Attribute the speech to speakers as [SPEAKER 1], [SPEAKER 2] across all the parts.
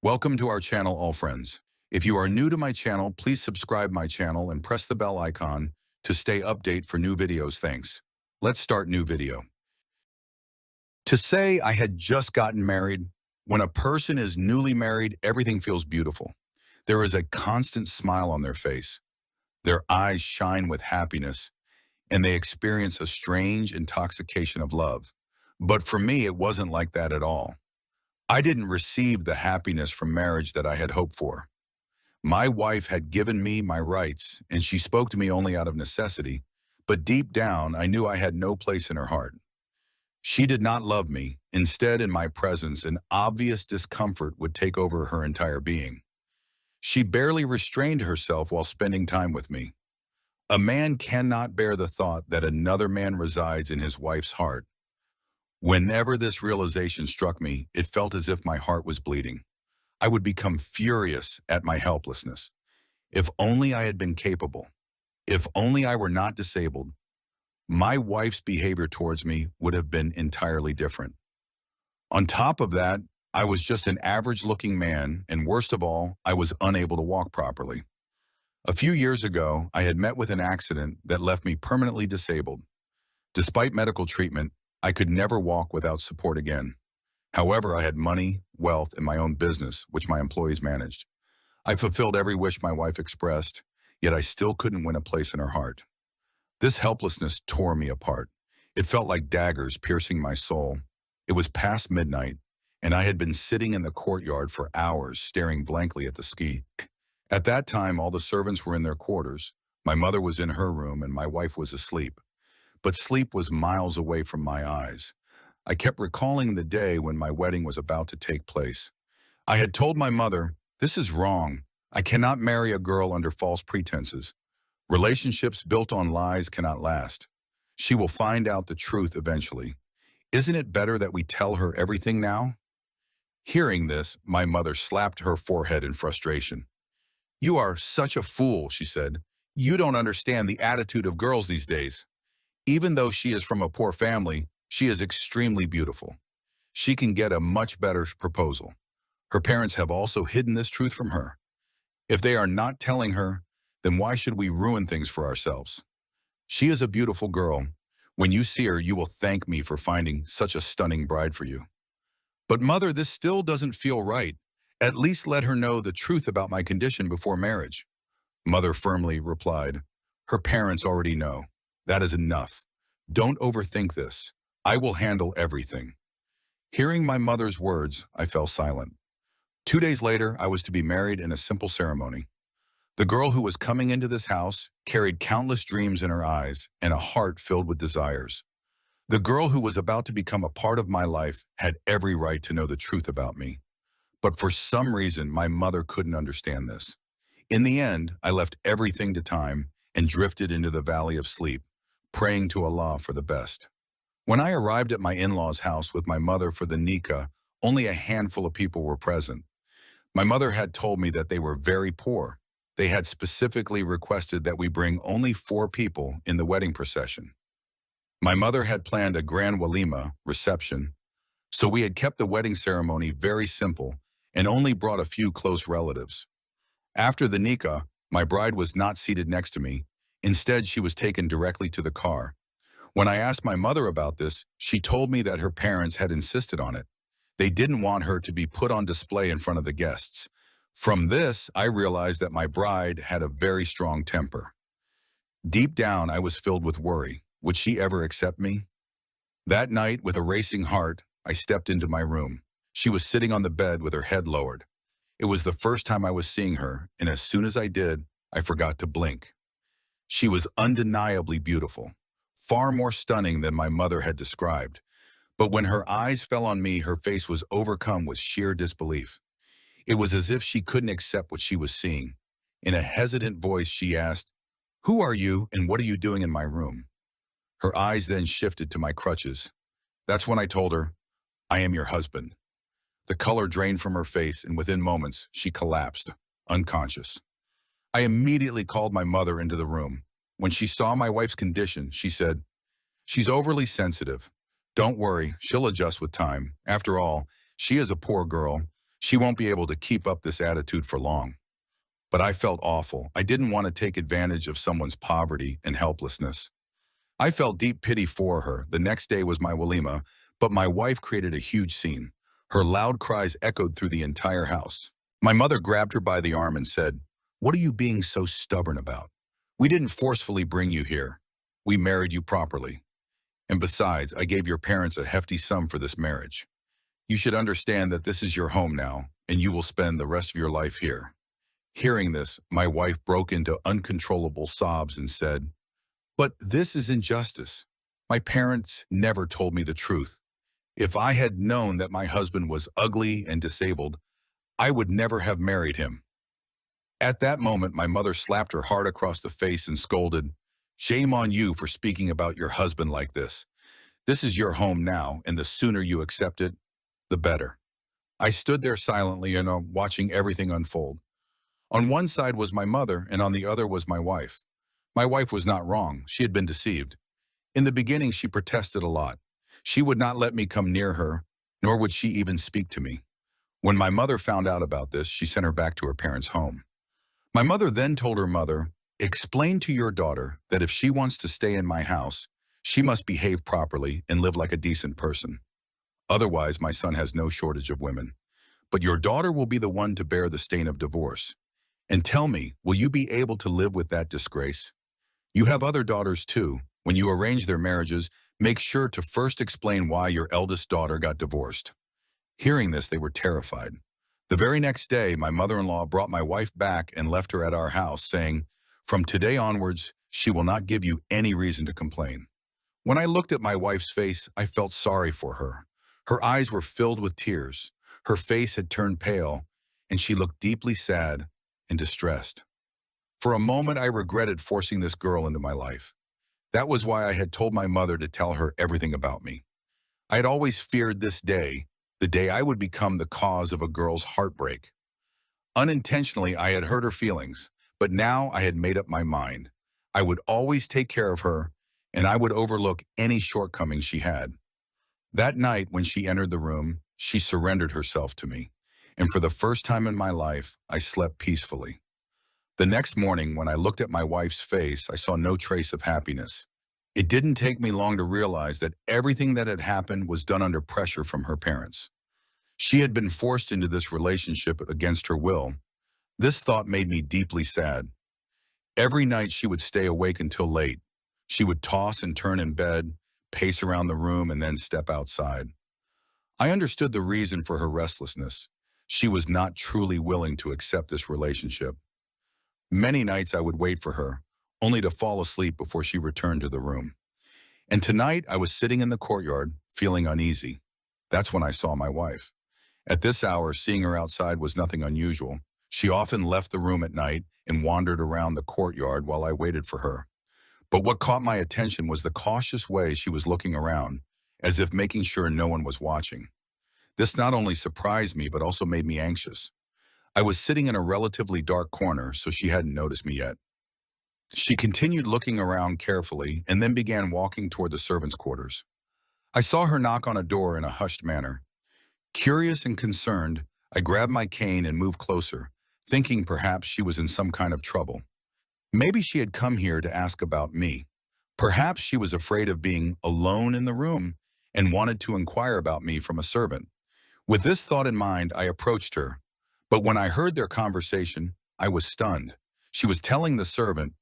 [SPEAKER 1] Welcome to our channel, all friends. If you are new to my channel, please subscribe my channel and press the bell icon to stay update for new videos. Thanks. Let's start new video. To say I had just gotten married, when a person is newly married, everything feels beautiful. There is a constant smile on their face. Their eyes shine with happiness, and they experience a strange intoxication of love. But for me, it wasn't like that at all. I didn't receive the happiness from marriage that I had hoped for. My wife had given me my rights, and she spoke to me only out of necessity, but deep down, I knew I had no place in her heart. She did not love me. Instead, in my presence, an obvious discomfort would take over her entire being. She barely restrained herself while spending time with me. A man cannot bear the thought that another man resides in his wife's heart. Whenever this realization struck me, it felt as if my heart was bleeding. I would become furious at my helplessness. If only I had been capable. If only I were not disabled. My wife's behavior towards me would have been entirely different. On top of that, I was just an average-looking man, and worst of all, I was unable to walk properly. A few years ago, I had met with an accident that left me permanently disabled. Despite medical treatment, I could never walk without support again. However, I had money, wealth, and my own business, which my employees managed. I fulfilled every wish my wife expressed, yet I still couldn't win a place in her heart. This helplessness tore me apart. It felt like daggers piercing my soul. It was past midnight, and I had been sitting in the courtyard for hours, staring blankly at the ski. At that time, all the servants were in their quarters. My mother was in her room, and my wife was asleep. But sleep was miles away from my eyes. I kept recalling the day when my wedding was about to take place. I had told my mother, "This is wrong. I cannot marry a girl under false pretenses. Relationships built on lies cannot last. She will find out the truth eventually. Isn't it better that we tell her everything now?" Hearing this, my mother slapped her forehead in frustration. "You are such a fool," she said. "You don't understand the attitude of girls these days. Even though she is from a poor family, she is extremely beautiful. She can get a much better proposal. Her parents have also hidden this truth from her. If they are not telling her, then why should we ruin things for ourselves? She is a beautiful girl. When you see her, you will thank me for finding such a stunning bride for you." "But mother, this still doesn't feel right. At least let her know the truth about my condition before marriage." Mother firmly replied, "Her parents already know. That is enough. Don't overthink this. I will handle everything." Hearing my mother's words, I fell silent. 2 days later, I was to be married in a simple ceremony. The girl who was coming into this house carried countless dreams in her eyes and a heart filled with desires. The girl who was about to become a part of my life had every right to know the truth about me. But for some reason, my mother couldn't understand this. In the end, I left everything to time and drifted into the valley of sleep, praying to Allah for the best. When I arrived at my in-laws' house with my mother for the nikah, only a handful of people were present. My mother had told me that they were very poor. They had specifically requested that we bring only 4 people in the wedding procession. My mother had planned a grand walima reception, so we had kept the wedding ceremony very simple and only brought a few close relatives. After the nikah, my bride was not seated next to me. Instead, she was taken directly to the car. When I asked my mother about this, she told me that her parents had insisted on it. They didn't want her to be put on display in front of the guests. From this, I realized that my bride had a very strong temper. Deep down, I was filled with worry. Would she ever accept me? That night, with a racing heart, I stepped into my room. She was sitting on the bed with her head lowered. It was the first time I was seeing her, and as soon as I did, I forgot to blink. She was undeniably beautiful, far more stunning than my mother had described. But when her eyes fell on me, her face was overcome with sheer disbelief. It was as if she couldn't accept what she was seeing. In a hesitant voice, she asked, "Who are you and what are you doing in my room?" Her eyes then shifted to my crutches. That's when I told her, "I am your husband." The color drained from her face, and within moments, she collapsed, unconscious. I immediately called my mother into the room. When she saw my wife's condition, she said, "She's overly sensitive. Don't worry, she'll adjust with time. After all, she is a poor girl. She won't be able to keep up this attitude for long. But I felt awful. I didn't want to take advantage of someone's poverty and helplessness. I felt deep pity for her. The next day was my walima, but my wife created a huge scene. Her loud cries echoed through the entire house. My mother grabbed her by the arm and said, "What are you being so stubborn about? We didn't forcefully bring you here. We married you properly. And besides, I gave your parents a hefty sum for this marriage. You should understand that this is your home now, and you will spend the rest of your life here." Hearing this, my wife broke into uncontrollable sobs and said, "But this is injustice. My parents never told me the truth. If I had known that my husband was ugly and disabled, I would never have married him." At that moment, my mother slapped her hard across the face and scolded, "Shame on you for speaking about your husband like this. This is your home now, and the sooner you accept it, the better." I stood there silently and watching everything unfold. On one side was my mother, and on the other was my wife. My wife was not wrong. She had been deceived. In the beginning, she protested a lot. She would not let me come near her, nor would she even speak to me. When my mother found out about this, she sent her back to her parents' home. My mother then told her mother, "Explain to your daughter that if she wants to stay in my house, she must behave properly and live like a decent person. Otherwise, my son has no shortage of women. But your daughter will be the one to bear the stain of divorce. And tell me, will you be able to live with that disgrace? You have other daughters too. When you arrange their marriages, make sure to first explain why your eldest daughter got divorced." Hearing this, they were terrified. The very next day, my mother-in-law brought my wife back and left her at our house, saying, "From today onwards, she will not give you any reason to complain." When I looked at my wife's face, I felt sorry for her. Her eyes were filled with tears. Her face had turned pale, and she looked deeply sad and distressed. For a moment, I regretted forcing this girl into my life. That was why I had told my mother to tell her everything about me. I had always feared this day, the day I would become the cause of a girl's heartbreak. Unintentionally, I had hurt her feelings, but now I had made up my mind. I would always take care of her, and I would overlook any shortcomings she had. That night, when she entered the room, she surrendered herself to me, and for the first time in my life, I slept peacefully. The next morning, when I looked at my wife's face, I saw no trace of happiness. It didn't take me long to realize that everything that had happened was done under pressure from her parents. She had been forced into this relationship against her will. This thought made me deeply sad. Every night she would stay awake until late. She would toss and turn in bed, pace around the room, and then step outside. I understood the reason for her restlessness. She was not truly willing to accept this relationship. Many nights I would wait for her, only to fall asleep before she returned to the room. And tonight I was sitting in the courtyard, feeling uneasy. That's when I saw my wife. At this hour, seeing her outside was nothing unusual. She often left the room at night and wandered around the courtyard while I waited for her. But what caught my attention was the cautious way she was looking around, as if making sure no one was watching. This not only surprised me, but also made me anxious. I was sitting in a relatively dark corner, so she hadn't noticed me yet. She continued looking around carefully and then began walking toward the servants' quarters. I saw her knock on a door in a hushed manner. Curious and concerned, I grabbed my cane and moved closer, thinking perhaps she was in some kind of trouble. Maybe she had come here to ask about me. Perhaps she was afraid of being alone in the room and wanted to inquire about me from a servant. With this thought in mind, I approached her. But when I heard their conversation, I was stunned. She was telling the servant,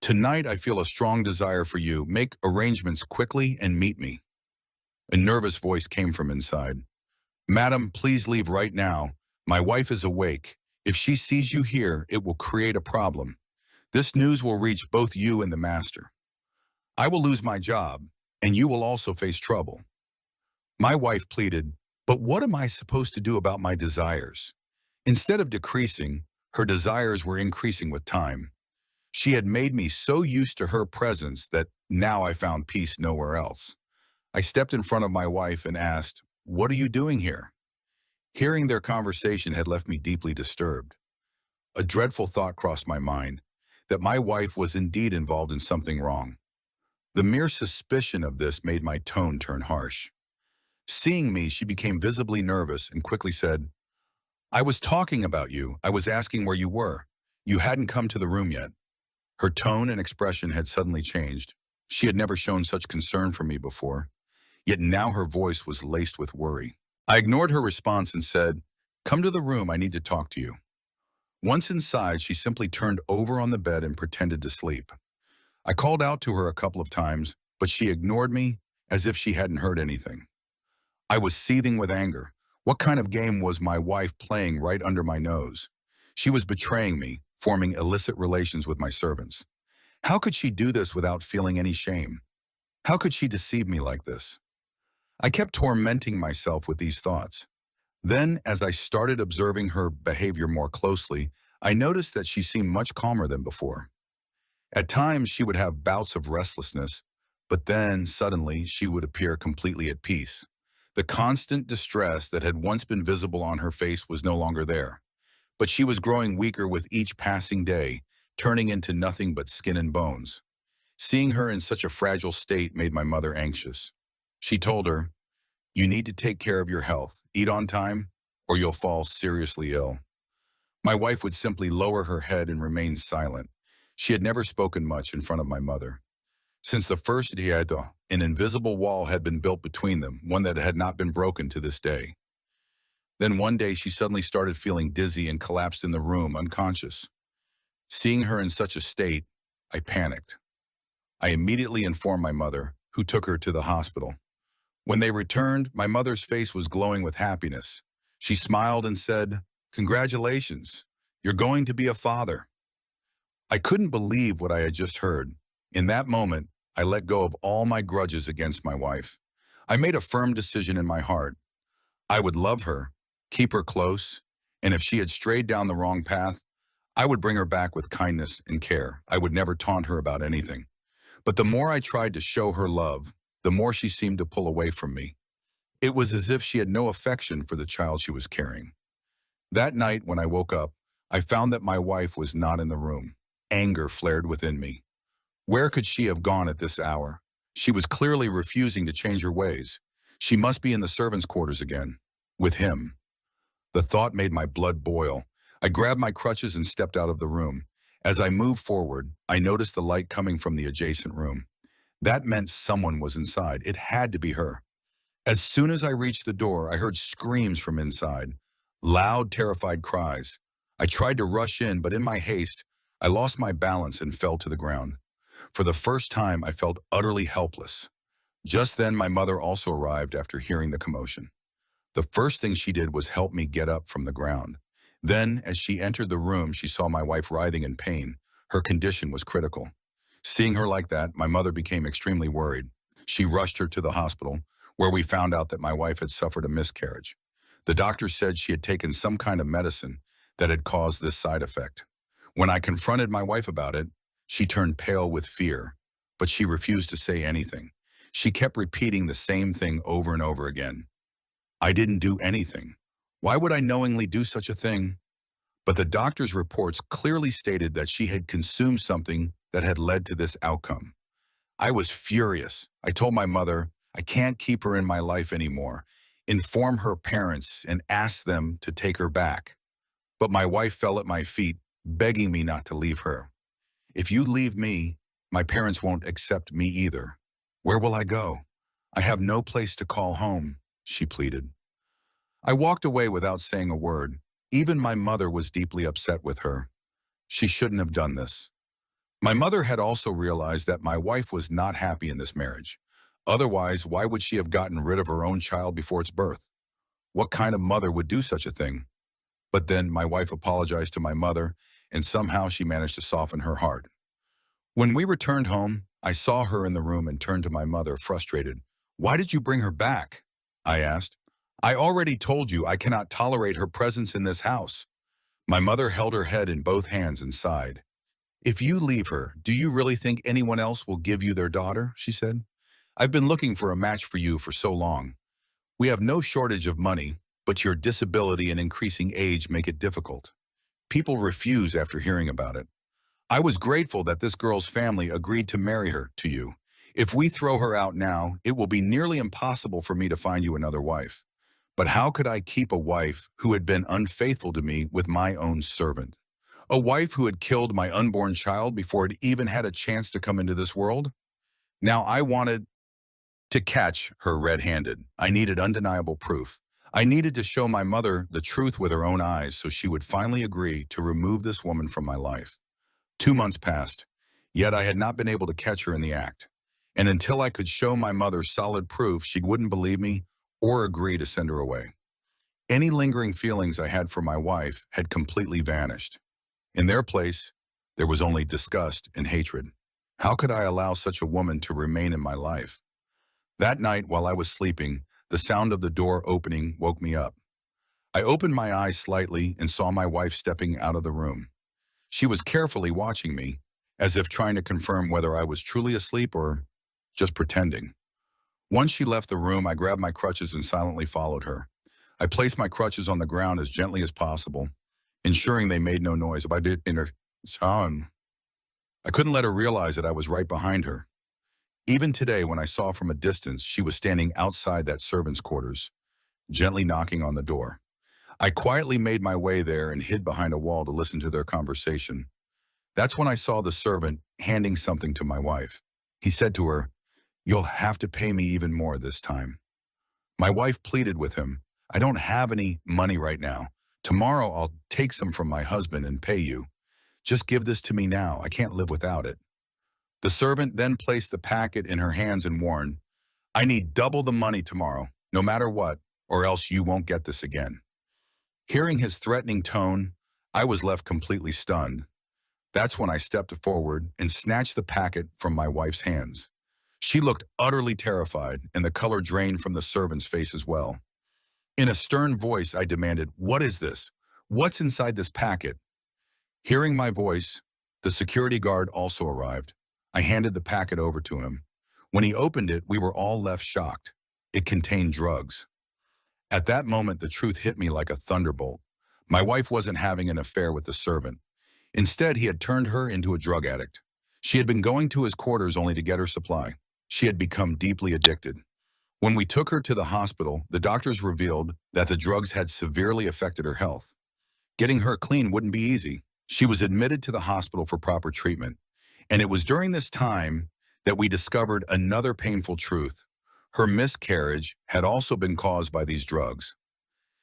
[SPEAKER 1] "Tonight I feel a strong desire for you. Make arrangements quickly and meet me." A nervous voice came from inside. "Madam, please leave right now. My wife is awake. If she sees you here, it will create a problem. This news will reach both you and the master. I will lose my job, and you will also face trouble." My wife pleaded, "But what am I supposed to do about my desires?" Instead of decreasing, her desires were increasing with time. She had made me so used to her presence that now I found peace nowhere else. I stepped in front of my wife and asked, "What are you doing here?" Hearing their conversation had left me deeply disturbed. A dreadful thought crossed my mind, that my wife was indeed involved in something wrong. The mere suspicion of this made my tone turn harsh. Seeing me, she became visibly nervous and quickly said, I was talking about you. I was asking where you were. You hadn't come to the room yet. Her tone and expression had suddenly changed. She had never shown such concern for me before, yet now her voice was laced with worry. I ignored her response and said, "Come to the room, I need to talk to you." Once inside, she simply turned over on the bed and pretended to sleep. I called out to her a couple of times, but she ignored me as if she hadn't heard anything. I was seething with anger. What kind of game was my wife playing right under my nose? She was betraying me, forming illicit relations with my servants. How could she do this without feeling any shame? How could she deceive me like this? I kept tormenting myself with these thoughts. Then, as I started observing her behavior more closely, I noticed that she seemed much calmer than before. At times, she would have bouts of restlessness, but then, suddenly, she would appear completely at peace. The constant distress that had once been visible on her face was no longer there, but she was growing weaker with each passing day, turning into nothing but skin and bones. Seeing her in such a fragile state made my mother anxious. She told her, "You need to take care of your health, eat on time, or you'll fall seriously ill." My wife would simply lower her head and remain silent. She had never spoken much in front of my mother. Since the first dieta, an invisible wall had been built between them, one that had not been broken to this day. Then one day she suddenly started feeling dizzy and collapsed in the room, unconscious. Seeing her in such a state, I panicked. I immediately informed my mother, who took her to the hospital. When they returned, my mother's face was glowing with happiness. She smiled and said, "Congratulations, you're going to be a father." I couldn't believe what I had just heard. In that moment, I let go of all my grudges against my wife. I made a firm decision in my heart. I would love her, keep her close, and if she had strayed down the wrong path, I would bring her back with kindness and care. I would never taunt her about anything. But the more I tried to show her love, the more she seemed to pull away from me. It was as if she had no affection for the child she was carrying. That night, when I woke up, I found that my wife was not in the room. Anger flared within me. Where could she have gone at this hour? She was clearly refusing to change her ways. She must be in the servants' quarters again, with him. The thought made my blood boil. I grabbed my crutches and stepped out of the room. As I moved forward, I noticed the light coming from the adjacent room. That meant someone was inside. It had to be her. As soon as I reached the door, I heard screams from inside. Loud, terrified cries. I tried to rush in, but in my haste, I lost my balance and fell to the ground. For the first time, I felt utterly helpless. Just then, my mother also arrived after hearing the commotion. The first thing she did was help me get up from the ground. Then, as she entered the room, she saw my wife writhing in pain. Her condition was critical. Seeing her like that, my mother became extremely worried. She rushed her to the hospital, where we found out that my wife had suffered a miscarriage. The doctor said she had taken some kind of medicine that had caused this side effect. When I confronted my wife about it, she turned pale with fear, but she refused to say anything. She kept repeating the same thing over and over again. "I didn't do anything. Why would I knowingly do such a thing?" But the doctor's reports clearly stated that she had consumed something that had led to this outcome. I was furious. I told my mother, I can't keep her in my life anymore. Inform her parents and ask them to take her back. But my wife fell at my feet, begging me not to leave her. "If you leave me, my parents won't accept me either. Where will I go? I have no place to call home," she pleaded. I walked away without saying a word. Even my mother was deeply upset with her. She shouldn't have done this. My mother had also realized that my wife was not happy in this marriage. Otherwise, why would she have gotten rid of her own child before its birth? What kind of mother would do such a thing? But then my wife apologized to my mother, and somehow she managed to soften her heart. When we returned home, I saw her in the room and turned to my mother, frustrated. "Why did you bring her back?" I asked. "I already told you I cannot tolerate her presence in this house." My mother held her head in both hands and sighed. "If you leave her, do you really think anyone else will give you their daughter?" she said. "I've been looking for a match for you for so long. We have no shortage of money, but your disability and increasing age make it difficult. People refuse after hearing about it. I was grateful that this girl's family agreed to marry her to you. If we throw her out now, it will be nearly impossible for me to find you another wife. But how could I keep a wife who had been unfaithful to me with my own servant? A wife who had killed my unborn child before it even had a chance to come into this world? Now I wanted to catch her red-handed. I needed undeniable proof. I needed to show my mother the truth with her own eyes so she would finally agree to remove this woman from my life. 2 months passed, yet I had not been able to catch her in the act. And until I could show my mother solid proof, she wouldn't believe me or agree to send her away. Any lingering feelings I had for my wife had completely vanished. In their place, there was only disgust and hatred. How could I allow such a woman to remain in my life? That night, while I was sleeping, the sound of the door opening woke me up. I opened my eyes slightly and saw my wife stepping out of the room. She was carefully watching me, as if trying to confirm whether I was truly asleep or just pretending. Once she left the room, I grabbed my crutches and silently followed her. I placed my crutches on the ground as gently as possible, ensuring they made no noise. If I did in her sound, I couldn't let her realize that I was right behind her. Even today, when I saw from a distance, she was standing outside that servant's quarters, gently knocking on the door. I quietly made my way there and hid behind a wall to listen to their conversation. That's when I saw the servant handing something to my wife. He said to her, "You'll have to pay me even more this time." My wife pleaded with him, "I don't have any money right now. Tomorrow I'll take some from my husband and pay you. Just give this to me now. I can't live without it." The servant then placed the packet in her hands and warned, "I need double the money tomorrow, no matter what, or else you won't get this again." Hearing his threatening tone, I was left completely stunned. That's when I stepped forward and snatched the packet from my wife's hands. She looked utterly terrified, and the color drained from the servant's face as well. In a stern voice, I demanded, "What is this? What's inside this packet?" Hearing my voice, the security guard also arrived. I handed the packet over to him. When he opened it, we were all left shocked. It contained drugs. At that moment, the truth hit me like a thunderbolt. My wife wasn't having an affair with the servant. Instead, he had turned her into a drug addict. She had been going to his quarters only to get her supply. She had become deeply addicted. When we took her to the hospital, the doctors revealed that the drugs had severely affected her health. Getting her clean wouldn't be easy. She was admitted to the hospital for proper treatment. And it was during this time that we discovered another painful truth. Her miscarriage had also been caused by these drugs.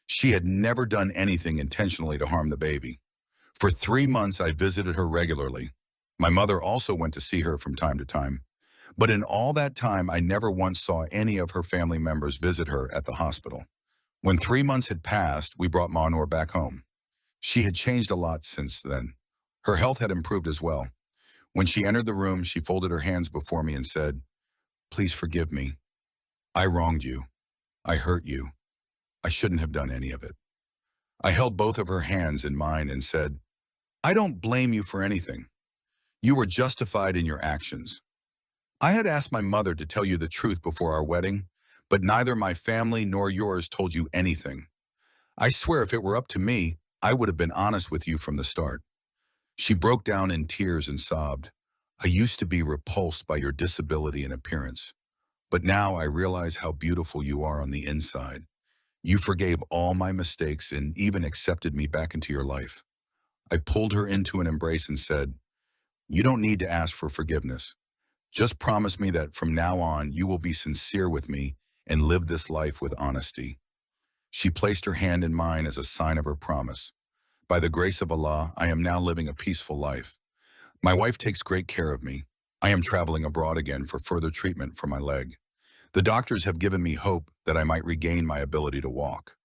[SPEAKER 1] She had never done anything intentionally to harm the baby. For 3 months, I visited her regularly. My mother also went to see her from time to time. But in all that time, I never once saw any of her family members visit her at the hospital. When 3 months had passed, we brought Maunor back home. She had changed a lot since then. Her health had improved as well. When she entered the room, she folded her hands before me and said, "Please forgive me. I wronged you. I hurt you. I shouldn't have done any of it." I held both of her hands in mine and said, "I don't blame you for anything. You were justified in your actions. I had asked my mother to tell you the truth before our wedding, but neither my family nor yours told you anything. I swear if it were up to me, I would have been honest with you from the start." She broke down in tears and sobbed. "I used to be repulsed by your disability and appearance, but now I realize how beautiful you are on the inside. You forgave all my mistakes and even accepted me back into your life." I pulled her into an embrace and said, "You don't need to ask for forgiveness. Just promise me that from now on you will be sincere with me and live this life with honesty." She placed her hand in mine as a sign of her promise. By the grace of Allah, I am now living a peaceful life. My wife takes great care of me. I am traveling abroad again for further treatment for my leg. The doctors have given me hope that I might regain my ability to walk.